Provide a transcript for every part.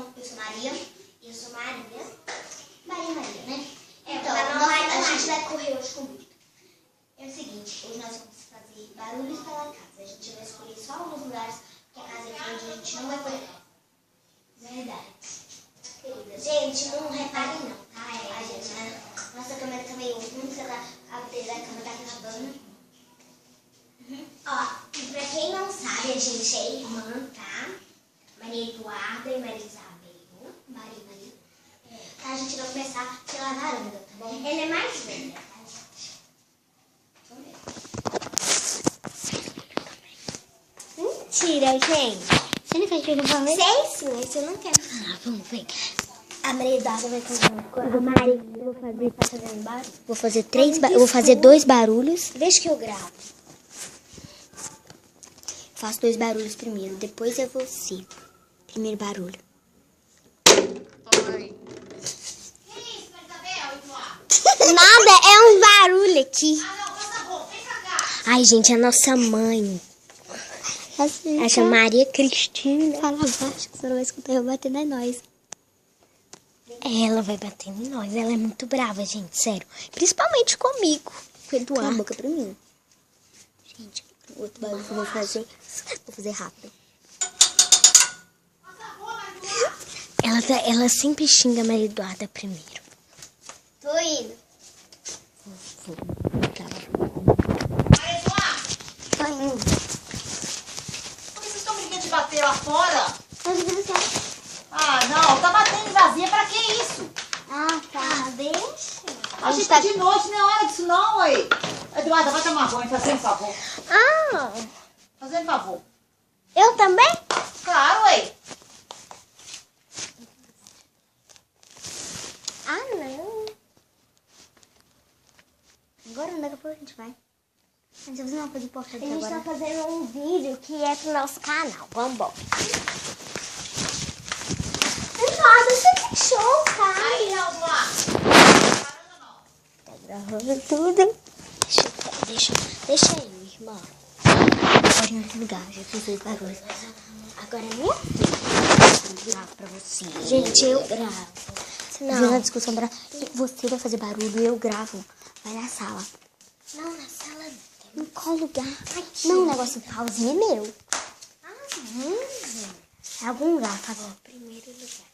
Então, eu sou Maria. Eu sou Maria. Maria, né? Então, a gente vai correr hoje com o Vitor. É o seguinte, hoje nós vamos fazer barulhos pela casa. A gente vai escolher só alguns lugares, porque a casa é grande, a gente não vai poder. Verdade. Querida, gente, não reparem não, tá? A gente, nossa câmera tá meio ruim, a bateria da câmera tá acabando. Ó, e pra quem não sabe, a gente é irmã, tá? Maria Eduarda e Maria Isabel. Maria. Tá? A gente vai começar pela varanda, tá bom? Ela é mais velha, tá, gente? Mentira, gente. Você não quer que eu fale? Sei sim, mas eu não quero falar. Vamos ver. A Maria Eduarda vai fazer uma coisa. Vou fazer 2 barulhos. Deixa que eu gravo. Faço 2 barulhos primeiro, depois é você. Primeiro barulho. Oi. Nada, é um barulho aqui. Ah, não, passa a roupa, vem pra cá. Ai, gente, a nossa mãe. Ela chama Maria Cristina. Fala baixo, que você não vai escutar eu batendo em nós. Ela vai bater em nós. Ela é muito brava, gente, sério. Principalmente comigo. Com o Eduardo. Cala a boca pra mim. Gente, o outro barulho que eu vou fazer rápido. Ela sempre xinga a Maria Eduarda primeiro. Tô indo. Maria Eduarda, Tô indo. por que vocês estão brincando de bater lá fora? Ah, não, tá batendo em vazia, pra que isso? Ah, tá. Deixa. A gente tá de noite, não é hora disso não, aí. Eduarda, vai tomar banho, fazendo favor. Ah, Fazendo favor. eu também? Claro, aí. Ah, não. Agora, daqui a pouco a gente vai. A gente vai fazer uma coisa importante A gente agora. tá fazendo um vídeo que é pro nosso canal. Vambora. Nossa, você que show, cara. Aí, Eduarda. Tá gravando tudo. Deixa aí, irmão. Agora em outro lugar, já fiz 2 barulhos. Agora é minha vez. Eu gravo pra você. Gente, eu gravo. Não. Na discussão, você vai fazer barulho e eu gravo. Vai na sala. Não, na sala. Em qual lugar? Aqui. Não, o negócio de pauzinho é meu. Ah, É algum lugar, tá bom? primeiro lugar.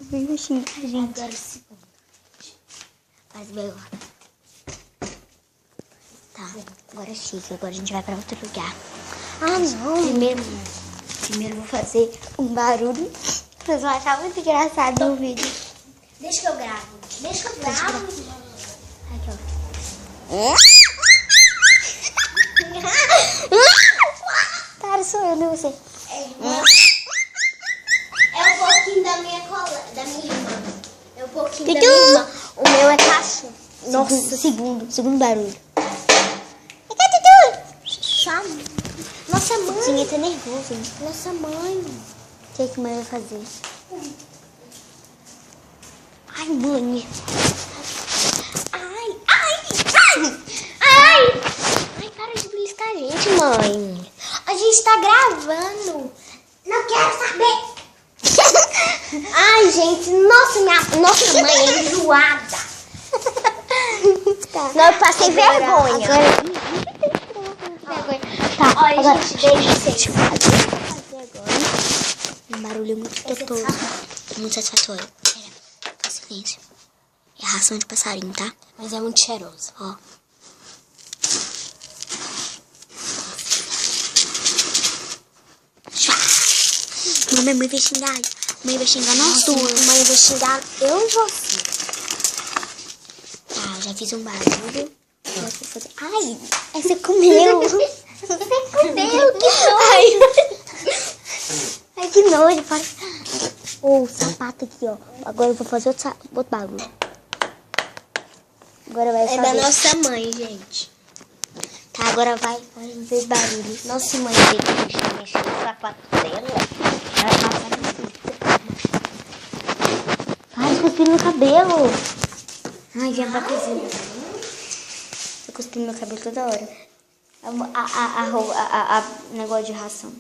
Vem xingar, gente. Agora o segundo. Faz bem lá. Tá, agora chega. Agora a gente vai pra outro lugar. Ah, não. Primeiro eu vou fazer um barulho. Vocês vão achar muito engraçado no vídeo. Deixa que eu gravo. Deixa que eu gravo. Aqui, ó. Cara, sou eu, não você. É um pouquinho da minha irmã. É um pouquinho da Tutu. minha irmã. O meu é cachorro. Nossa, segundo barulho. Sabe? Nossa mãe. Tinha tá nervoso. Nossa mãe. O que a mãe vai fazer? Ai, mãe. Ai. Ai, para de beliscar a gente, mãe. A gente tá gravando. Não quero saber. Ai, gente. Nossa mãe é enjoada. Tá. Não, eu passei vergonha. Tá, Olha, agora, gente, deixa deixa eu fazer agora um barulho muito gostoso, muito satisfatório. Pera, tá silêncio. É ração de passarinho, tá? Mas é muito cheiroso. Ó. Mamãe vai xingar. Mãe vai xingar nós duas. Mãe vai xingar eu e você. Tá, já fiz um barulho. Agora eu vou fazer. Ai, você comeu. Você comeu, que Ai, que nojo. Para. Ô, o sapato aqui, ó. Agora eu vou fazer outro barulho. Agora vai É fazer. da nossa mãe, gente. Tá, agora vai fazer barulho. Nossa mãe Tem que mexer no sapato dela. Ela passa no Ai, cuspi no cabelo. Ai, já vai cozinhar. Eu cuspi no meu cabelo toda hora. A negócio de ração.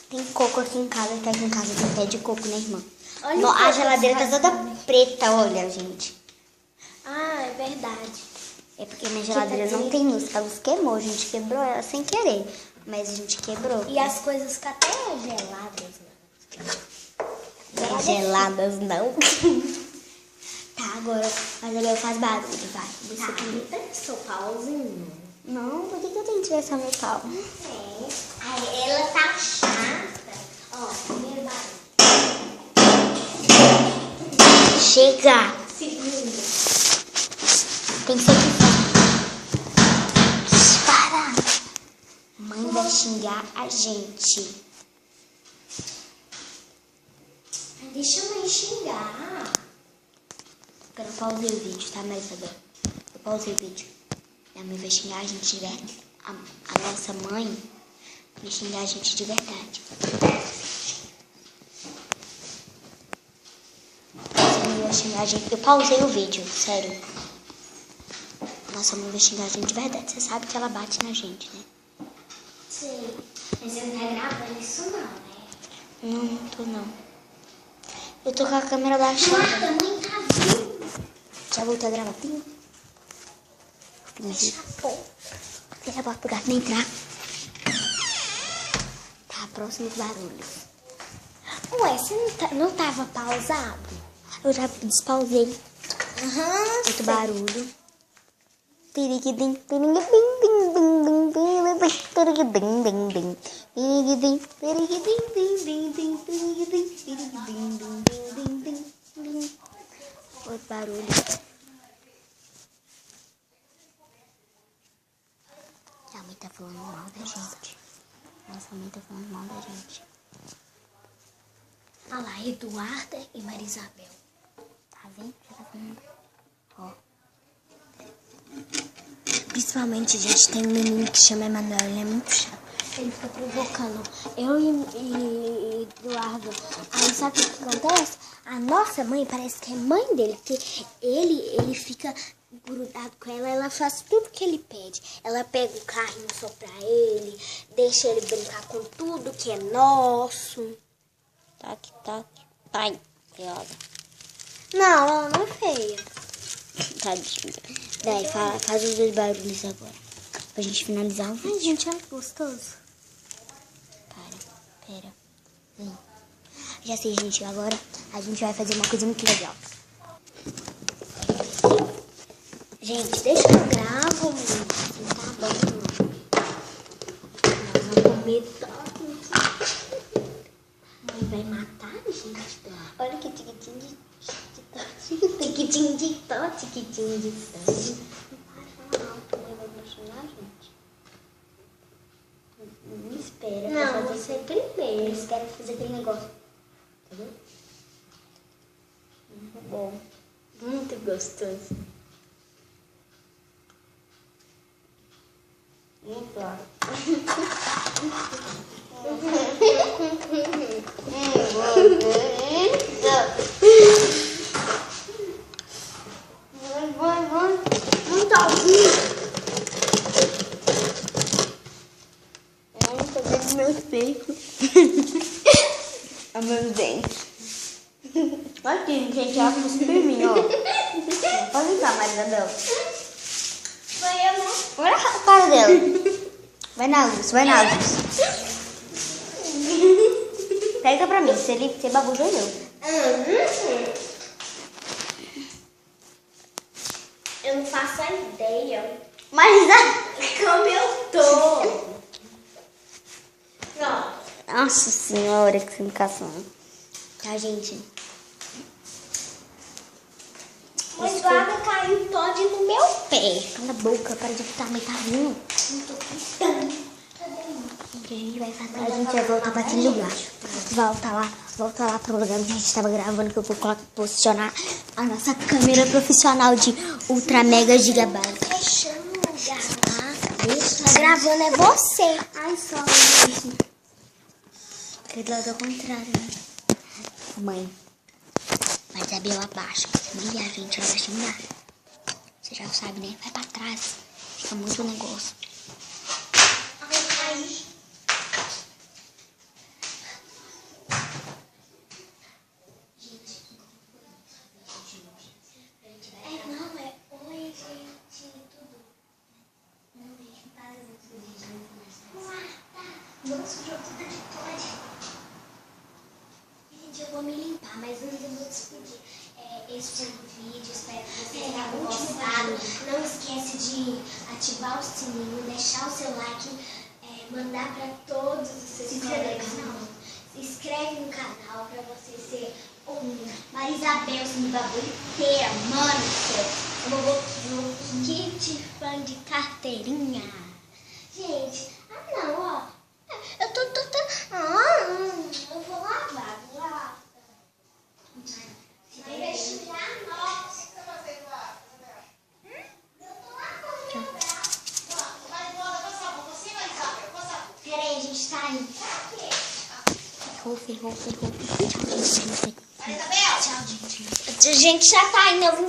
Tem coco aqui em casa, que aqui em casa tem pé de coco, né, irmã? Olha A geladeira tá toda preta, olha, gente. Ah, é verdade. É porque minha geladeira não tem luz, a luz queimou, a gente quebrou ela sem querer. Mas a gente quebrou. E as coisas ficam até geladas, né? Geladas não. Tá, agora a Gabriel faz barulho, vai. Você Tá, tem seu pauzinho. Não, por que eu tenho que tirar essa metal? É. Aí ela tá chata. Ó, primeiro barulho. Chega! Segundo. Tem que ser que para! Mãe vai xingar a gente. Deixa eu me xingar. Agora eu pausei o vídeo, tá, Isabel? Eu pausei o vídeo. Minha mãe vai xingar a gente de verdade. A nossa mãe vai xingar a gente de verdade. Nossa mãe vai xingar a gente. Eu pausei o vídeo, sério. Nossa mãe vai xingar a gente de verdade. Você sabe que ela bate na gente, né? Sei. Mas você não tá gravando isso não, né? Não, não tô não. Eu tô com a câmera baixada. Marta, mãe tá vindo. Já voltou a gravar? Sim. Fecha a porta. Fecha a porta pro gato não entrar. Tá, próximos barulhos. Ué, você não tava pausado? Eu já despausei. Aham. Muito barulho. Outro barulho. A mãe tá falando mal da gente. Nossa, a mãe tá falando mal da gente. Olha lá, Eduarda e Marisabel. Tá vendo? Já tá falando. Ó. Principalmente, gente, tem um menino que chama Emanuel, ele é muito chato. Ele fica provocando eu e Eduardo. Aí sabe o que acontece? A nossa mãe parece que é mãe dele, porque ele fica grudado com ela, ela faz tudo que ele pede. Ela pega o carrinho só pra ele, deixa ele brincar com tudo que é nosso. Tac, tac, pai, piada. Não, ela não é feia. Tadinha. Daí, faz os dois barulhos agora, pra gente finalizar o vídeo. Ai, gente, olha que gostoso. Pera. Vem. Já sei, gente. Agora a gente vai fazer uma coisa muito legal. Gente, deixa eu gravo, mãe. Tá bom. Nós vamos comer tanto. Mãe vai matar a gente. Olha que tiquitinho de Tiquitinho de tó, tiquitinho de tó. Não fala alto, mãe vai emocionar a gente. Me espera. Não, pra fazer... você primeiro. Eu espero fazer aquele negócio. Entendeu? Muito bom. Muito gostoso. Muito bom. Muito alvinho. Ai, tô vendo meu seco. Os meus dentes. Olha aqui, gente, ela cuspiu em mim, ó. Pode limpar, Marisabel. Foi eu, né? Olha a cara dela. Vai na luz, vai na luz. Pega pra mim, você babujou eu. Eu não faço a ideia Mas como eu tô. Ó. nossa senhora, que sensação. Tá, gente? O Eduardo caiu todo no meu pé. Cala a boca, para de ficar, mãe, tá vindo. Não tô gritando. O que a gente vai fazer? A gente vai voltar pra aquele lugar. Volta lá pro lugar onde a gente tava gravando, que eu vou posicionar a nossa câmera profissional de ultra mega gigabyte. Fechando o lugar. Deixa. Tá gravando é você. Ai, só, gente. Aquele lado ao contrário, né? Mãe, mas a Bela abaixa. E a gente vai xingar. Você já sabe, né? Vai pra trás. Fica muito negócio. Ai, Nossa, sujou tudo de pode. Gente, eu vou me limpar, mas antes eu vou despedir. Esse foi o vídeo, espero que vocês tenham gostado. Não esquece de ativar o sininho, deixar o seu like, mandar para todos os seus colegas. Se inscreve no canal para você ser Marisabel Simbabu inteira, mano do céu. Eu vou kit fã de carteirinha. Gente, não, ó. Eu vou lavar, Se vai investigar, nossa. O que você tá fazendo lá? Eu tô lavando. Vai embora, passa a mão. Você vai, Isabel, passa a mão. Peraí, a gente tá indo. Ferrou. Isabel! Tchau, gente. A gente já tá indo.